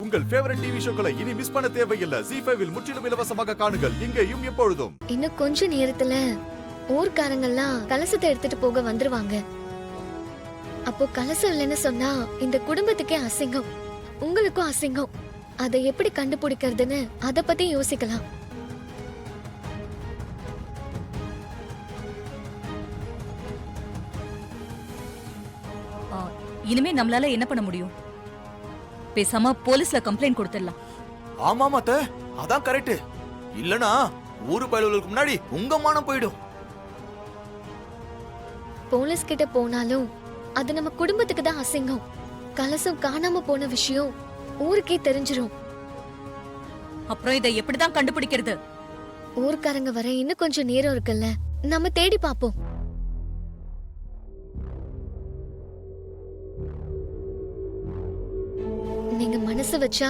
உங்கள் favourite TV ஷோக்களை இனி miss பண்ண தேவையில்லை. ZEE5 இல் முற்றிலும் இலவசமாக காணுங்கள், இங்கேயும் எப்பொழுதும். இன்னும் கொஞ்ச நேரத்துல ஊர்க்காரங்கெல்லாம் கலசத்தை எடுத்துட்டு போக வந்துருவாங்க. அப்போ கலசம் இல்லைன்னு சொன்னா இந்த குடும்பத்துக்கே அசிங்கம், உங்களுக்கும் அசிங்கம். அதை எப்படி கண்டுபிடிக்கிறதுன்னு அத பத்தி யோசிக்கலாம். இனிமே நம்மளால என்ன பண்ண முடியும்? பேசாம போலீஸ்ல கம்ப்ளைண்ட் கொடுத்துடலாம். ஆமாமா அத்தை, அதான் கரெக்ட். இல்லனா ஊரு பயலுக்கு முன்னாடி உங்க மானம் போயிடும். போலீஸ் கிட்ட போனாலும் அது நம்ம குடும்பத்துக்கு தான் அசிங்கம். கலசம் காணாம போன விஷயம் ஊருக்கே தெரிஞ்சிரும். அப்புறம் இதை எப்படிதான் கண்டுபிடிக்கிறது? ஊர்க்காரங்க வர இன்னும் கொஞ்சம் நேரம் இருக்குல்ல, நம்ம தேடி பாப்போம். நீங்க மனசு வச்சா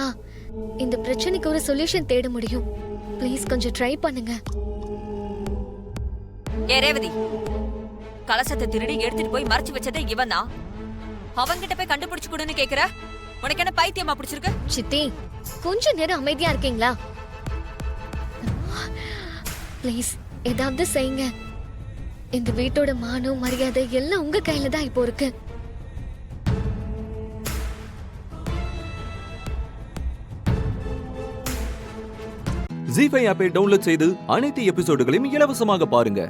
இந்த பிரச்சனைக்கு ஒரு சொல்யூஷன் தேட முடியும். ப்ளீஸ் கொஞ்சம் ட்ரை பண்ணுங்க. ஏ ரேவதி, கலசத்தை திருடி எடுத்துட்டு போய் மறைச்சு வச்சதே இவன் தான். அவன்கிட்ட போய் கண்டுபிடிச்சு கொடுன்னு கேக்குற? உனக்கு என்ன பைத்தியமா பிடிச்சிருக்கு? சித்தி, கொஞ்ச நேரம் அமைதியா இருக்கீங்களா? ப்ளீஸ் ஏதாவது செய்யுங்க. இந்த வீட்டோட மானம் மரியாதை எல்லாம் உங்க கையில தான் இப்போ இருக்கு. ZEE5 ஆப்பை டவுன்லோட் செய்து அனைத்து எபிசோடுகளையும் இலவசமாக பாருங்க.